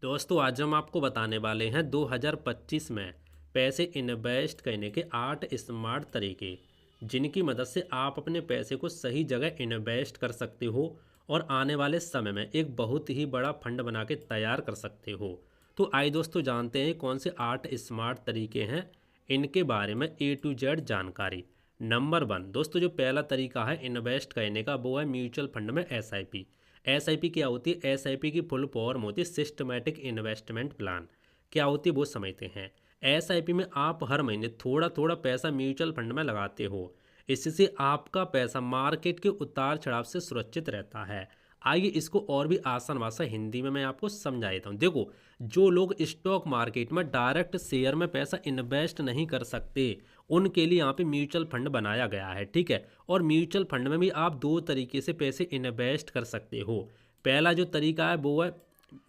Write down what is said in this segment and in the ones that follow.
दोस्तों आज हम आपको बताने वाले हैं 2025 में पैसे इन्वेस्ट करने के 8 स्मार्ट तरीके जिनकी मदद से आप अपने पैसे को सही जगह इन्वेस्ट कर सकते हो और आने वाले समय में एक बहुत ही बड़ा फंड बना के तैयार कर सकते हो। तो आइए दोस्तों जानते हैं कौन से 8 स्मार्ट तरीके हैं, इनके बारे में ए टू जेड जानकारी। नंबर 1 दोस्तों, जो पहला तरीका है इन्वेस्ट करने का वो है म्यूचुअल फंड में एसआईपी। एसआईपी क्या होती है? एसआईपी की फुल फॉर्म होती है सिस्टमैटिक इन्वेस्टमेंट प्लान। क्या होती है वो समझते हैं। एसआईपी में आप हर महीने थोड़ा थोड़ा पैसा म्यूचुअल फंड में लगाते हो। इससे आपका पैसा मार्केट के उतार चढ़ाव से सुरक्षित रहता है। आइए इसको और भी आसान भाषा हिंदी में मैं आपको समझा देता हूँ। देखो, जो लोग स्टॉक मार्केट में डायरेक्ट शेयर में पैसा इन्वेस्ट नहीं कर सकते, उनके लिए यहाँ पे म्यूचुअल फंड बनाया गया है, ठीक है। और म्यूचुअल फंड में भी आप दो तरीके से पैसे इन्वेस्ट कर सकते हो। पहला जो तरीका है वो है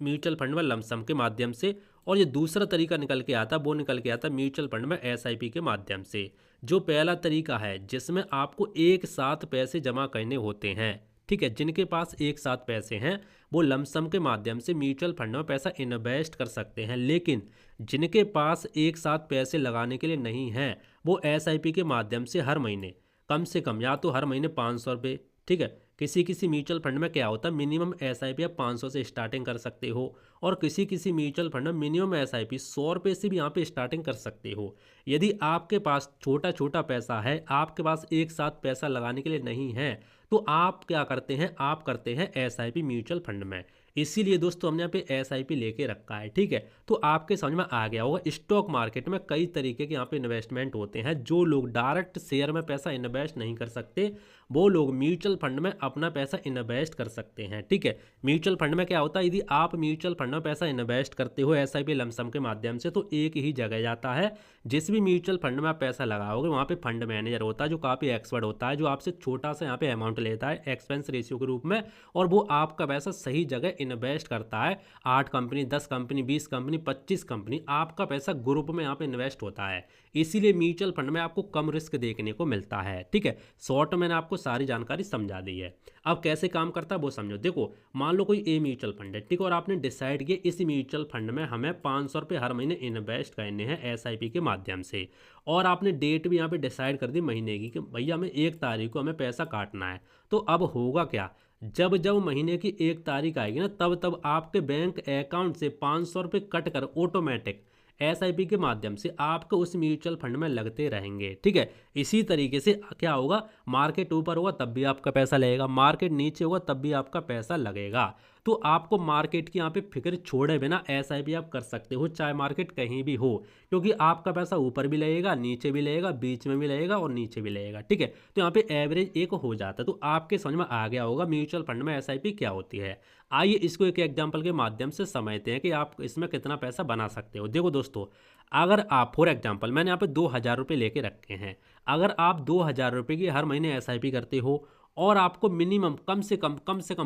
म्यूचुअल फंड में लमसम के माध्यम से, और ये दूसरा तरीका निकल के आता वो निकल के आता म्यूचुअल फंड में एसआईपी के माध्यम से। जो पहला तरीका है जिसमें आपको एक साथ पैसे जमा करने होते हैं, ठीक है, जिनके पास एक साथ पैसे हैं वो लमसम के माध्यम से म्यूचुअल फंड में पैसा इन्वेस्ट कर सकते हैं। लेकिन जिनके पास एक साथ पैसे लगाने के लिए नहीं हैं, वो एसआईपी के माध्यम से हर महीने कम से कम या तो हर महीने 500 रुपये, ठीक है। किसी किसी म्यूचुअल फंड में क्या होता है, मिनिमम एसआईपी आप 500 से स्टार्टिंग कर सकते हो, और किसी किसी म्यूचुअल फंड में मिनिमम एसआईपी 100 रुपये से भी यहाँ पे स्टार्टिंग कर सकते हो। यदि आपके पास छोटा छोटा पैसा है, आपके पास एक साथ पैसा लगाने के लिए नहीं है, तो आप क्या करते हैं, आप करते हैं एसआईपी म्यूचुअल फंड में। इसीलिए दोस्तों हमने यहाँ पे एसआईपी लेके रखा है, ठीक है। तो आपके समझ में आ गया होगा स्टॉक मार्केट में कई तरीके के यहाँ पे इन्वेस्टमेंट होते हैं। जो लोग डायरेक्ट शेयर में पैसा इन्वेस्ट नहीं कर सकते, वो लोग म्यूचुअल फंड में अपना पैसा इन्वेस्ट कर सकते हैं, ठीक है। म्यूचुअल फंड में क्या होता है, यदि आप म्यूचुअल फंड में पैसा इन्वेस्ट करते हो एसआईपी लमसम के माध्यम से, तो एक ही जगह जाता है। जिस भी म्यूचुअल फंड में आप पैसा लगाओगे वहाँ पे फंड मैनेजर होता है जो काफ़ी एक्सपर्ट होता है, जो आपसे छोटा सा यहाँ पे अमाउंट लेता है एक्सपेंस रेशियो के रूप में, और वो आपका पैसा सही जगह इन्वेस्ट करता है। 8 कंपनी, 10 कंपनी, 20 कंपनी, 25 कंपनी, आपका पैसा ग्रुप में यहाँ पे इन्वेस्ट होता है। इसीलिए म्यूचुअल फंड में आपको कम रिस्क देखने को मिलता है, ठीक है। शॉर्ट मैंने आपको सारी जानकारी समझा दी है। अब कैसे काम करता है वो समझो। देखो, मान लो कोई ए म्यूचुअल फंड है, ठीक है, और आपने डिसाइड किया इस म्यूचुअल फंड में हमें 500 रुपये हर महीने इन्वेस्ट करने हैं एसआईपी के माध्यम से, और आपने डेट भी यहाँ पे डिसाइड कर दी महीने की कि भैया हमें 1 तारीख को हमें पैसा काटना है। तो अब होगा क्या, जब जब महीने की 1 तारीख आएगी ना, तब तब आपके बैंक अकाउंट से 500 रुपये कट कर ऑटोमेटिक एसआईपी के माध्यम से आपको उस म्यूचुअल फंड में लगते रहेंगे, ठीक है। इसी तरीके से क्या होगा, मार्केट ऊपर होगा तब भी आपका पैसा लगेगा, मार्केट नीचे होगा तब भी आपका पैसा लगेगा। तो आपको मार्केट की यहाँ पे फिक्र छोड़े बिना एसआईपी आप कर सकते हो, चाहे मार्केट कहीं भी हो, क्योंकि आपका पैसा ऊपर भी लगेगा, नीचे भी लगेगा, बीच में भी लगेगा और नीचे भी लगेगा, ठीक है। तो यहाँ पे एवरेज एक हो जाता है। तो आपके समझ में आ गया होगा म्यूचुअल फंड में एसआईपी क्या होती है। आइए इसको एक एग्जाम्पल के माध्यम से समझते हैं कि आप इसमें कितना पैसा बना सकते हो। देखो दोस्तों, अगर आप फॉर एग्जाम्पल मैंने यहाँ पे 2000 रुपये लेके रखे हैं, अगर आप 2000 रुपये की हर महीने एसआईपी करते हो और आपको मिनिमम कम से कम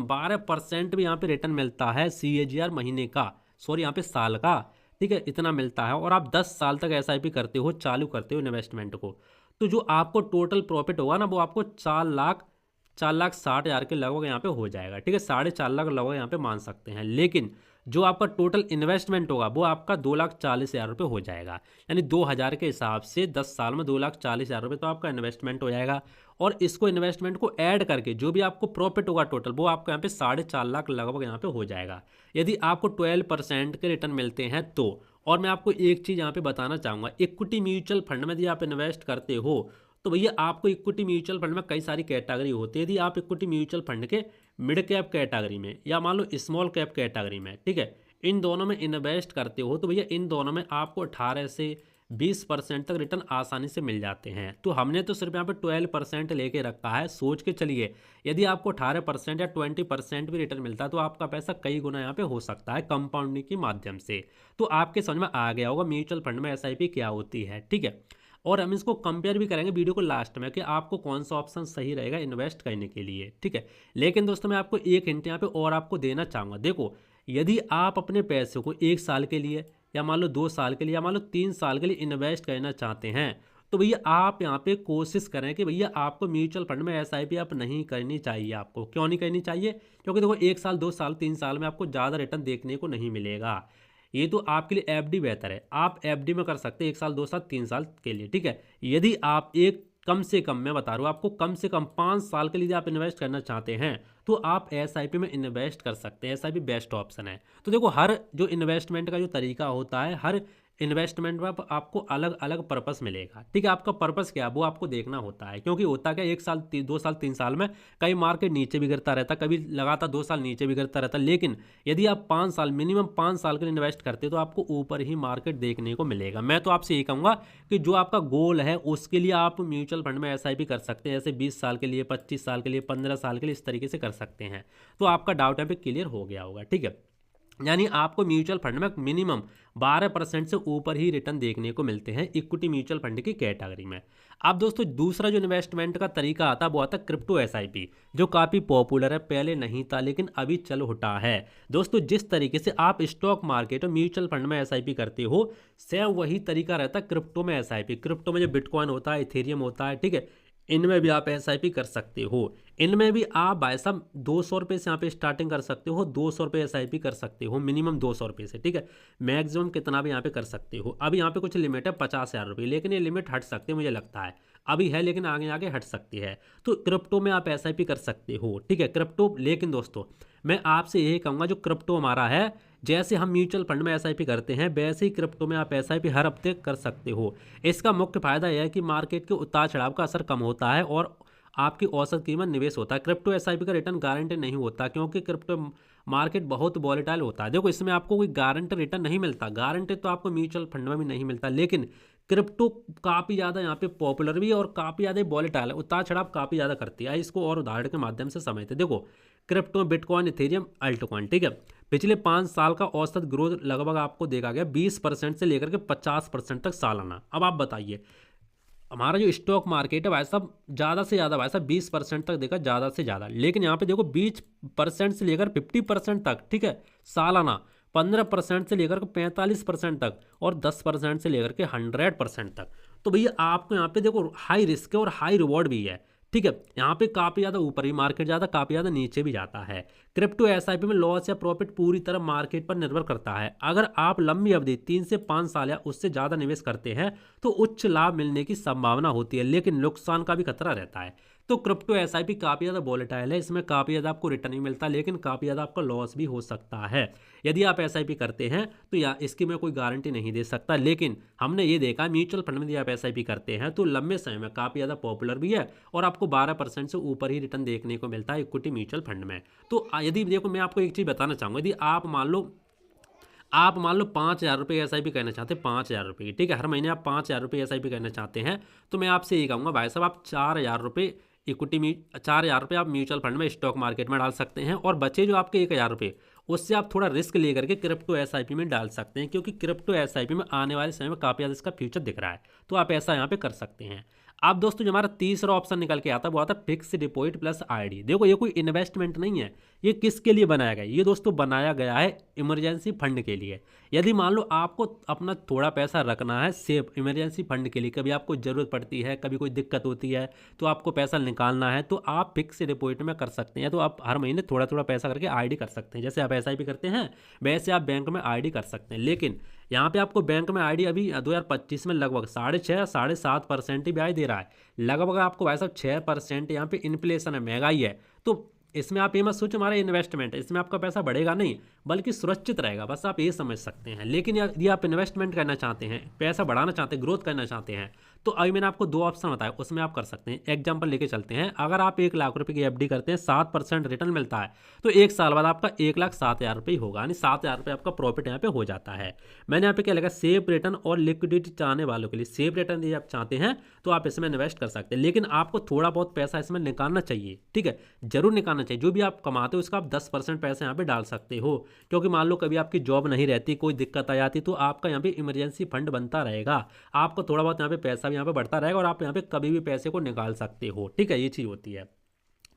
12% भी यहाँ पे रिटर्न मिलता है सीएजीआर महीने का, सॉरी यहाँ पे साल का, ठीक है, इतना मिलता है, और आप 10 साल तक एसआईपी करते हो, चालू करते हो इन्वेस्टमेंट को, तो जो आपको टोटल प्रॉफिट होगा ना, वो आपको 4,60,000 के लगभग यहाँ पे हो जाएगा, ठीक है। 4.5 लाख लगभग यहाँ पे मान सकते हैं। लेकिन जो आपका टोटल इन्वेस्टमेंट होगा वो आपका 2,40,000 रुपये हो जाएगा। यानी 2000 के हिसाब से 10 साल में 2,40,000 रुपये तो आपका इन्वेस्टमेंट हो जाएगा, और इसको इन्वेस्टमेंट को ऐड करके जो भी आपको प्रॉफिट होगा टोटल, वो आपको यहाँ पे 4.5 लाख लगभग यहाँ पे हो जाएगा, यदि आपको 12% के रिटर्न मिलते हैं तो। और मैं आपको एक चीज़ यहाँ पे बताना चाहूँगा, इक्विटी म्यूचुअल फंड में यदि आप इन्वेस्ट करते हो तो भैया आपको इक्विटी म्यूचुअल फंड में कई सारी कैटेगरी होती है। यदि आप इक्विटी म्यूचुअल फंड के मिड कैप कैटेगरी में या मान लो स्मॉल कैप कैटेगरी में, ठीक है, इन दोनों में इन्वेस्ट करते हो, तो भैया इन दोनों में आपको 18 से 20% तक रिटर्न आसानी से मिल जाते हैं। तो हमने तो सिर्फ यहाँ पे 12% लेके रखा है। सोच के चलिए, यदि आपको 18% या 20% भी रिटर्न मिलता है तो आपका पैसा कई गुना यहाँ पे हो सकता है कंपाउंडिंग के माध्यम से। तो आपके समझ में आ गया होगा म्यूचुअल फंड में एसआईपी क्या होती है, ठीक है। और हम इसको कंपेयर भी करेंगे वीडियो को लास्ट में कि आपको कौन सा ऑप्शन सही रहेगा इन्वेस्ट करने के लिए, ठीक है। लेकिन दोस्तों मैं आपको एक हिंट यहाँ पे और आपको देना चाहूँगा। देखो, यदि आप अपने पैसे को 1 साल के लिए या मान लो 2 साल के लिए या मान लो 3 साल के लिए इन्वेस्ट करना चाहते हैं, तो भैया आप यहाँ पे कोशिश करें कि भैया आपको म्यूचुअल फंड में एसआईपी आप नहीं करनी चाहिए। आपको क्यों नहीं करनी चाहिए? क्योंकि देखो 1 साल 2 साल 3 साल में आपको ज़्यादा रिटर्न देखने को नहीं मिलेगा। ये तो आपके लिए एफडी बेहतर है। आप एफडी में कर सकते हैं 1 साल 2 साल 3 साल के लिए, ठीक है। यदि आप एक कम से कम, मैं बता रहा हूँ आपको, कम से कम 5 साल के लिए आप इन्वेस्ट करना चाहते हैं तो आप एसआईपी में इन्वेस्ट कर सकते हैं। एसआईपी बेस्ट ऑप्शन है। तो देखो हर जो इन्वेस्टमेंट का जो तरीका होता है, हर इन्वेस्टमेंट में आपको अलग अलग पर्पस मिलेगा, ठीक है। आपका पर्पस क्या है वो आपको देखना होता है, क्योंकि होता क्या 1 साल 2 साल 3 साल में कई मार्केट नीचे भी गिरता रहता, कभी लगातार 2 साल नीचे भी गिरता रहता, लेकिन यदि आप 5 साल, मिनिमम 5 साल के लिए इन्वेस्ट करते तो आपको ऊपर ही मार्केट देखने को मिलेगा। मैं तो आपसे ये कहूँगा कि जो आपका गोल है उसके लिए आप म्यूचुअल फंड में एसआईपी कर सकते हैं, जैसे 20 साल के लिए, 25 साल के लिए, 15 साल के लिए, इस तरीके से कर सकते हैं। तो आपका डाउट यहाँ पे क्लियर हो गया होगा, ठीक है। यानी आपको म्यूचुअल फंड में मिनिमम 12% से ऊपर ही रिटर्न देखने को मिलते हैं इक्विटी म्यूचुअल फंड की कैटेगरी में। अब दोस्तों दूसरा जो इन्वेस्टमेंट का तरीका आता है वो आता है क्रिप्टो एसआईपी, जो काफ़ी पॉपुलर है, पहले नहीं था लेकिन अभी चल उठा है। दोस्तों जिस तरीके से आप स्टॉक मार्केट और म्यूचुअल फंड में एसआईपी करते हो, सेम वही तरीका रहता है क्रिप्टो में एसआईपी। क्रिप्टो में जो बिटकॉइन होता है, इथेरियम होता है, ठीक है, इनमें भी आप एसआईपी कर सकते हो। इनमें भी आप भाई साहब 200 रुपये से यहाँ पे स्टार्टिंग कर सकते हो, 200 रुपये एसआईपी कर सकते हो, मिनिमम 200 रुपये से, ठीक है। मैक्सिमम कितना भी यहाँ पे कर सकते हो। अभी यहाँ पे कुछ लिमिट है 50,000 रुपये, लेकिन ये लिमिट हट सकती है, मुझे लगता है अभी है, लेकिन आगे आगे हट सकती है। तो क्रिप्टो में आप एसआईपी कर सकते हो, ठीक है, क्रिप्टो। लेकिन दोस्तों मैं आपसे यही कहूँगा, जो क्रिप्टो हमारा है, जैसे हम म्यूचुअल फंड में एसआईपी करते हैं वैसे ही क्रिप्टो में आप एसआईपी हर हफ्ते कर सकते हो। इसका मुख्य फायदा यह है कि मार्केट के उतार चढ़ाव का असर कम होता है और आपकी औसत कीमत निवेश होता है। क्रिप्टो एसआईपी का रिटर्न गारंटी नहीं होता, क्योंकि क्रिप्टो मार्केट बहुत वॉलेटाइल होता है। देखो इसमें आपको कोई गारंटी रिटर्न नहीं मिलता, गारंटी तो आपको म्यूचुअल फंड में भी नहीं मिलता, लेकिन क्रिप्टो काफ़ी ज़्यादा यहाँ पे पॉपुलर भी है और काफ़ी ज़्यादा वॉलेटाइल है, उतार चढ़ाव काफ़ी ज़्यादा करती है। इसको और उदाहरण के माध्यम से समझते। देखो क्रिप्टो, बिटकॉइन, इथेरियम, अल्टकॉइन, ठीक है, पिछले 5 साल का औसत ग्रोथ लगभग आपको देखा गया 20% से लेकर के 50% तक सालाना। अब आप बताइए, हमारा जो स्टॉक मार्केट है भाई साहब ज़्यादा से ज़्यादा, भाई साहब 20% तक देखा, ज़्यादा से ज़्यादा, लेकिन यहाँ पे देखो 20% से लेकर 50% तक, ठीक है, सालाना, 15% से लेकर के 45% तक, और 10% से लेकर के 100% तक। तो भैया आपको यहाँ पे देखो हाई रिस्क है और हाई रिवॉर्ड भी है, ठीक है। यहाँ पे काफ़ी ज़्यादा ऊपर ही मार्केट जाता है, काफ़ी ज़्यादा नीचे भी जाता है। क्रिप्टो एसआईपी में लॉस या प्रॉफिट पूरी तरह मार्केट पर निर्भर करता है। अगर आप लंबी अवधि 3 से 5 साल या उससे ज़्यादा निवेश करते हैं तो उच्च लाभ मिलने की संभावना होती है, लेकिन नुकसान का भी खतरा रहता है। तो क्रिप्टो एसआईपी काफ़ी ज़्यादा वॉलेटाइल है, इसमें काफ़ी ज़्यादा आपको रिटर्न भी मिलता है, लेकिन काफ़ी ज़्यादा आपका लॉस भी हो सकता है। यदि आप एसआईपी करते हैं तो या इसकी मैं कोई गारंटी नहीं दे सकता, लेकिन हमने ये देखा म्यूचुअल फंड में यदि आप एसआईपी करते हैं तो लंबे समय में काफ़ी ज़्यादा पॉपुलर भी है और आपको 12% से ऊपर ही रिटर्न देखने को मिलता है इक्विटी म्यूचुअल फंड में। तो यदि देखो मैं आपको एक चीज़ बताना चाहूँगा, यदि आप मान लो 5,000 रुपये एसआईपी करना चाहते हैं, 5,000 रुपये की, ठीक है, हर महीने आप 5,000 रुपये एसआईपी करना चाहते हैं, तो मैं आपसे ये कहूँगा भाई साहब आप 4,000 रुपये इक्विटी में, 4,000 रुपये आप म्यूचुअल फंड में स्टॉक मार्केट में डाल सकते हैं, और बचे जो आपके 1,000 रुपये उससे आप थोड़ा रिस्क लेकर के क्रिप्टो एसआईपी में डाल सकते हैं, क्योंकि क्रिप्टो एसआईपी में आने वाले समय में काफ़ी ज़्यादा इसका फ्यूचर दिख रहा है, तो आप ऐसा यहाँ पे कर सकते हैं। अब दोस्तों जो हमारा तीसरा ऑप्शन निकल के आता है वो आता है फिक्स डिपॉजिट प्लस आईडी। देखो ये कोई इन्वेस्टमेंट नहीं है, ये किसके लिए बनाया गया है? ये दोस्तों बनाया गया है इमरजेंसी फंड के लिए। यदि मान लो आपको अपना थोड़ा पैसा रखना है सेफ इमरजेंसी फंड के लिए, कभी आपको ज़रूरत पड़ती है, कभी कोई दिक्कत होती है तो आपको पैसा निकालना है, तो आप फिक्स डिपॉजिट में कर सकते हैं। तो आप हर महीने थोड़ा थोड़ा पैसा करके आईडी कर सकते हैं, जैसे आप एसआईपी करते हैं वैसे आप बैंक में आईडी कर सकते हैं। लेकिन यहाँ पे आपको बैंक में आईडी अभी 2025 में लगभग 6.5-7.5% ही ब्याज दे रहा है, लगभग आपको भाई साहब 6% यहाँ पे इन्फ्लेशन है, महंगाई है। तो इसमें आप ये मत सोचो हमारा इन्वेस्टमेंट है, इसमें आपका पैसा बढ़ेगा नहीं बल्कि सुरक्षित रहेगा, बस आप ये समझ सकते हैं। लेकिन यदि आप इन्वेस्टमेंट करना चाहते हैं, पैसा बढ़ाना चाहते हैं, ग्रोथ करना चाहते हैं, तो अभी मैंने आपको 2 ऑप्शन बताया, उसमें आप कर सकते हैं। एग्जाम्पल लेके चलते हैं, अगर आप 1 लाख रुपए की एफडी करते हैं, 7% रिटर्न मिलता है, तो 1 साल बाद आपका 1,07,000 रुपये होगा, यानी 7,000 रुपये आपका प्रॉफिट यहाँ पे हो जाता है। मैंने यहाँ पे क्या लगा, सेफ रिटर्न और लिक्विडिटी चाहने वालों के लिए, सेफ रिटर्न यदि आप चाहते हैं तो आप इसमें इन्वेस्ट कर सकते हैं, लेकिन आपको थोड़ा बहुत पैसा इसमें निकालना चाहिए, ठीक है, जरूर निकालना चाहिए। जो भी आप कमाते हो उसका आप 10% पैसा यहाँ पे डाल सकते हो, क्योंकि मान लो कभी आपकी जॉब नहीं रहती, कोई दिक्कत आ जाती, तो आपका यहाँ पे इमरजेंसी फंड बनता रहेगा, आपको थोड़ा बहुत यहाँ पे पैसा भी यहाँ पे बढ़ता रहेगा और आप यहाँ पे कभी भी पैसे को निकाल सकते हो, ठीक है, ये चीज़ होती है।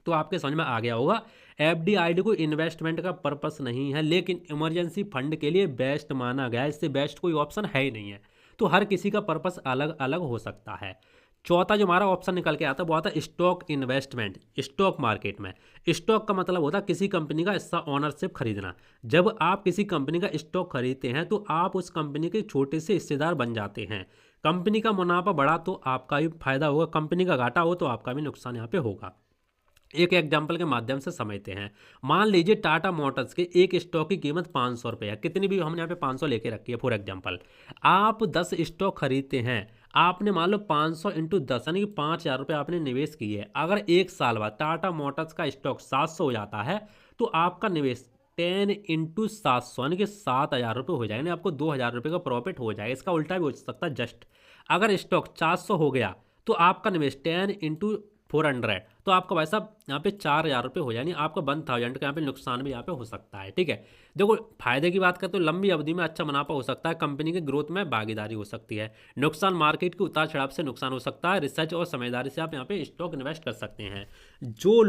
तो आपके समझ में आ गया होगा, एफडी आईडी को इन्वेस्टमेंट का पर्पस नहीं है, लेकिन इमरजेंसी फंड के लिए बेस्ट माना गया है, इससे बेस्ट कोई ऑप्शन है ही नहीं है। तो हर किसी का पर्पस अलग अलग हो सकता है। चौथा जो हमारा ऑप्शन निकल के आता है वो आता है स्टॉक इन्वेस्टमेंट। स्टॉक मार्केट में स्टॉक का मतलब होता है किसी कंपनी का हिस्सा ओनरशिप खरीदना। जब आप किसी कंपनी का स्टॉक खरीदते हैं तो आप उस कंपनी के छोटे से हिस्सेदार बन जाते हैं। कंपनी का मुनाफा बढ़ा तो आपका भी फायदा होगा, कंपनी का घाटा हो तो आपका भी नुकसान यहाँ पे होगा। एक एग्जाम्पल के माध्यम से समझते हैं। मान लीजिए टाटा मोटर्स के एक स्टॉक की कीमत 500 रुपये है, कितनी भी हमने यहाँ पे 500 लेके रखी है फॉर एग्जाम्पल। आप 10 स्टॉक खरीदते हैं, आपने मान लो 500 इंटू 10 यानी कि 5,000 रुपये आपने निवेश किए। अगर एक साल बाद टाटा मोटर्स का स्टॉक 700 हो जाता है तो आपका निवेश 10 इंटू 700 यानी कि 7,000 रुपये हो जाएगा, यानी आपको 2,000 रुपये का प्रॉफिट हो जाएगा। इसका उल्टा भी हो सकता है जस्ट। अगर स्टॉक 400 हो गया तो आपका निवेश 10 इंटू 400 तो आपका भाई साहब यहाँ पे 4,000 रुपये हो जाए, यानी आपका 1,000 का यहाँ पे नुकसान भी यहाँ पे हो सकता है। ठीक है, देखो फायदे की बात करें तो लंबी अवधि में अच्छा मुनाफा हो सकता है, कंपनी के ग्रोथ में भागीदारी हो सकती है। नुकसान मार्केट के उतार चढ़ाव से नुकसान हो सकता है। रिसर्च और समझदारी से आप यहाँ पे स्टॉक इन्वेस्ट कर सकते हैं। जो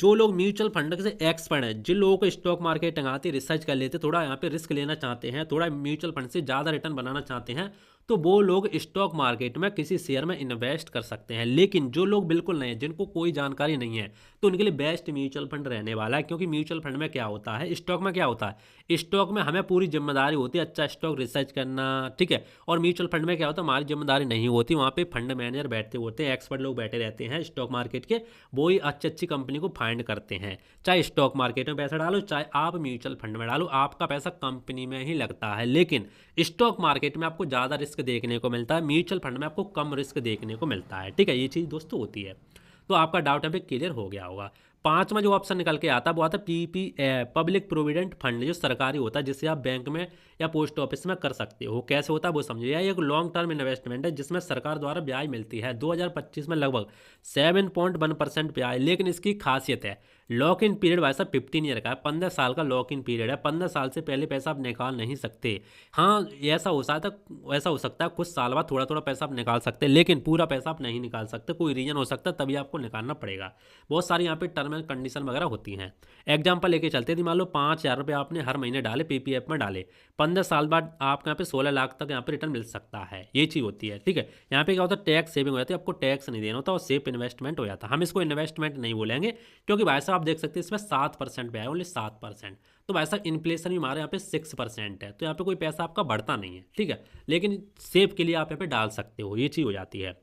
लोग म्यूचुअल फंड से एक्सपर्ट हैं, जिन लोगों को स्टॉक मार्केट आती रिसर्च कर लेते, थोड़ा यहाँ पे रिस्क लेना चाहते हैं, थोड़ा म्यूचुअल फंड से ज़्यादा रिटर्न बनाना चाहते हैं, तो वो लोग स्टॉक मार्केट में किसी शेयर में इन्वेस्ट कर सकते हैं। लेकिन जो लोग बिल्कुल नहीं है, जिनको कोई जानकारी नहीं है, तो उनके लिए बेस्ट म्यूचुअल फंड रहने वाला है। क्योंकि म्यूचुअल फंड में क्या होता है, स्टॉक में क्या होता है, स्टॉक में हमें पूरी जिम्मेदारी होती है अच्छा स्टॉक रिसर्च करना। ठीक है, और म्यूचुअल फंड में क्या होता है, हमारी जिम्मेदारी नहीं होती, वहाँ पे फंड मैनेजर बैठते होते हैं, एक्सपर्ट लोग बैठे रहते हैं स्टॉक मार्केट के, वो ही अच्छी अच्छी कंपनी को फाइंड करते हैं। चाहे स्टॉक मार्केट में पैसा डालो, चाहे आप म्यूचुअल फंड में डालो, आपका पैसा कंपनी में ही लगता है। लेकिन स्टॉक मार्केट में आपको ज़्यादा रिस्क देखने को मिलता है, म्यूचुअल फंड में आपको कम रिस्क देखने को मिलता है। ठीक है, ये चीज़ दोस्तों होती है। तो आपका डाउट यहाँ पे क्लियर हो गया होगा। पांचवा जो ऑप्शन निकल के आता है वो आता है पीपी पब्लिक प्रोविडेंट फंड, जो सरकारी होता है, जिसे आप बैंक में या पोस्ट ऑफिस में कर सकते हो। कैसे होता है वो समझिए। यह एक लॉन्ग टर्म इन्वेस्टमेंट है जिसमें सरकार द्वारा ब्याज मिलती है। 2025 में लगभग 7.1% ब्याज। लेकिन इसकी खासियत है लॉक इन पीरियड भाई साहब 15 ईयर का है, 15 साल का लॉक इन पीरियड है। 15 साल से पहले पैसा आप निकाल नहीं सकते। हाँ, ऐसा हो सकता है कुछ साल बाद थोड़ा थोड़ा पैसा आप निकाल सकते हैं, लेकिन पूरा पैसा आप नहीं निकाल सकते। कोई रीजन हो सकता है तभी आपको निकालना पड़ेगा। बहुत सारी यहाँ पे टर्म एंड कंडीशन वगैरह होती हैं। एग्जाम्पल लेके चलते थे, मान लो 5,000 रुपये आपने हर महीने डाले पीपीएफ में डाले, 15 साल बाद आपको यहाँ पे 16 लाख तक यहाँ पे रिटर्न मिल सकता है। ये चीज़ होती है। ठीक है, यहाँ पे क्या होता है, टैक्स सेविंग हो जाती है, आपको टैक्स नहीं देना होता और सेफ इन्वेस्टमेंट हो जाता है। हम इसको इन्वेस्टमेंट नहीं बोलेंगे क्योंकि भाई साहब आप देख सकते हैं इसमें 7% ब्याज, ओनली 7%। तो भाई साहब इन्फ्लेशन भी हमारे यहाँ पे 6% है, तो यहाँ पे कोई पैसा आपका बढ़ता नहीं है। ठीक है, लेकिन सेफ के लिए आप यहाँ पे डाल सकते हो, ये चीज़ हो जाती है।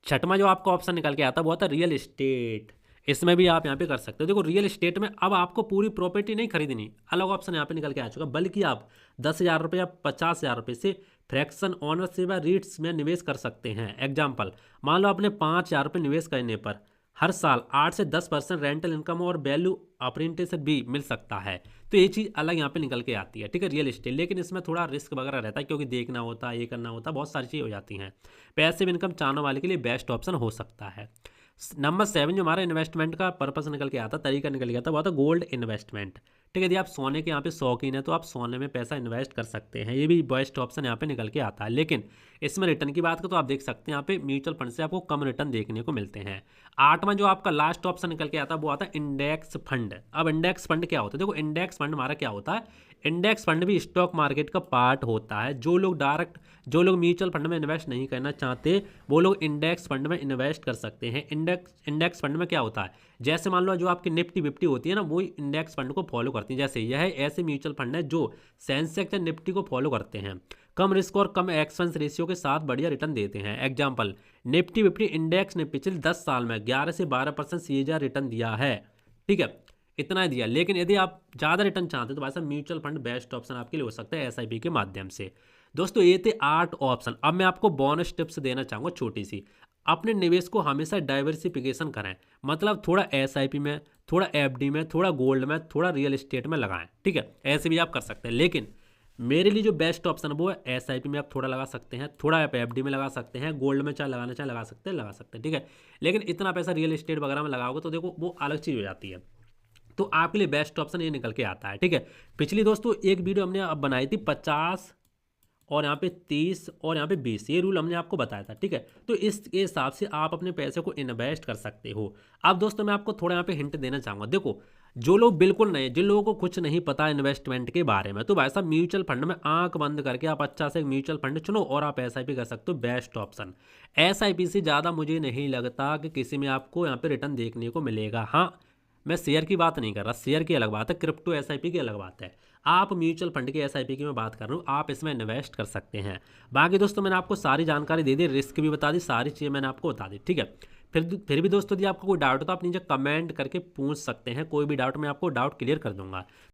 छठवां जो आपका ऑप्शन निकल के आता है वो आता है रियल एस्टेट। इसमें भी आप यहाँ पे कर सकते हो। देखो रियल एस्टेट में अब आपको पूरी प्रॉपर्टी नहीं खरीदनी, अलग ऑप्शन यहाँ पे निकल के आ चुका, बल्कि आप 10,000 रुपये या 50,000 रुपये से फ्रैक्शन ओनरशिप या रीट्स में निवेश कर सकते हैं। एग्जाम्पल, मान लो आपने 5,000 रुपये निवेश करने पर हर साल 8 से 10% रेंटल इनकम और वैल्यू अप्रेंटिसशिप भी मिल सकता है। तो ये चीज़ अलग यहाँ पे निकल के आती है। ठीक है, रियल एस्टेट, लेकिन इसमें थोड़ा रिस्क वगैरह रहता है क्योंकि देखना होता है, ये करना होता है, बहुत सारी चीज़ें हो जाती हैं। पैसिव इनकम चाहने वाले के लिए बेस्ट ऑप्शन हो सकता है। नंबर 7 जो हमारा इन्वेस्टमेंट का पर्पस निकल के आता, तरीका निकल के आता, वो आता गोल्ड इन्वेस्टमेंट। ठीक है, यदि आप सोने के यहाँ पे शौकीन है तो आप सोने में पैसा इन्वेस्ट कर सकते हैं, ये भी बेस्ट ऑप्शन यहाँ पे निकल के आता है। लेकिन इसमें रिटर्न की बात करें तो आप देख सकते हैं यहाँ पे म्यूचुअल फंड से आपको कम रिटर्न देखने को मिलते हैं। आठवां जो आपका लास्ट ऑप्शन निकल के आता है वो आता है इंडेक्स फंड। अब इंडेक्स फंड क्या होता है, देखो इंडेक्स फंड हमारा क्या होता है, इंडेक्स फंड भी स्टॉक मार्केट का पार्ट होता है। जो लोग म्यूचुअल फंड में इन्वेस्ट नहीं करना चाहते वो लोग इंडेक्स फंड में इन्वेस्ट कर सकते हैं। इंडेक्स फंड में क्या होता है, जैसे मान लो जो आपकी निफ्टी विफ्टी होती है ना, वो इंडेक्स फंड को फॉलो करती है। जैसे यह ऐसे म्यूचुअल फंड है जो सेंसेक्स या निफ्टी को फॉलो करते हैं, कम रिस्क और कम एक्सपेंस रेशियो के साथ बढ़िया रिटर्न देते हैं। एग्जाम्पल, निफ्टी विफ्टी इंडेक्स ने पिछले 10 साल में 11 से 12% सीएजीआर रिटर्न दिया है। ठीक है, इतना ही दिया। लेकिन यदि आप ज़्यादा रिटर्न चाहते हैं तो भाई साहब म्यूचुअल फंड बेस्ट ऑप्शन आपके लिए हो सकता है एसआईपी के माध्यम से। दोस्तों ये थे 8 ऑप्शन। अब मैं आपको बोनस टिप्स देना चाहूँगा छोटी सी। अपने निवेश को हमेशा डाइवर्सिफिकेशन करें, मतलब थोड़ा एसआईपी में, थोड़ा एफडी में, थोड़ा गोल्ड में, थोड़ा रियल एस्टेट में लगाएं। ठीक है, ऐसे भी आप कर सकते हैं। लेकिन मेरे लिए जो बेस्ट ऑप्शन है वो है एसआईपी में आप थोड़ा लगा सकते हैं, थोड़ा आप एफडी में लगा सकते हैं, गोल्ड में चाहे लगाना चाहे लगा सकते हैं। ठीक है, लेकिन इतना पैसा रियल एस्टेट वगैरह में लगाओगे तो देखो वो अलग चीज़ हो जाती है। तो आपके लिए बेस्ट ऑप्शन ये निकल के आता है। ठीक है, पिछली दोस्तों एक वीडियो हमने अब बनाई थी 50 और यहाँ पे 30 और यहाँ पे 20, ये रूल हमने आपको बताया था। ठीक है, तो इसके हिसाब से आप अपने पैसे को इन्वेस्ट कर सकते हो। अब दोस्तों मैं आपको थोड़ा यहाँ पे हिंट देना चाहूँगा। देखो जो लोग बिल्कुल नए, जिन लोगों को कुछ नहीं पता इन्वेस्टमेंट के बारे में, तो भाई साहब म्यूचुअल फंड में आंख बंद करके आप अच्छा से एक म्यूचुअल फंड चुनो और आप एसआईपी कर सकते हो। Best option. एसआईपी से ज़्यादा मुझे नहीं लगता कि किसी में आपको यहाँ पे रिटर्न देखने को मिलेगा। हाँ, मैं शेयर की बात नहीं कर रहा, शेयर की अलग बात है, क्रिप्टो एसआईपी की अलग बात है। आप म्यूचुअल फंड की एसआईपी की मैं बात कर रहा हूँ, आप इसमें इन्वेस्ट कर सकते हैं। बाकी दोस्तों मैंने आपको सारी जानकारी दे दी, रिस्क भी बता दी, सारी चीज़ें मैंने आपको बता दी, ठीक है। फिर भी दोस्तों यदि आपको कोई डाउट हो तो आप नीचे कमेंट करके पूछ सकते हैं, कोई भी डाउट मैं आपको डाउट क्लियर कर दूंगा।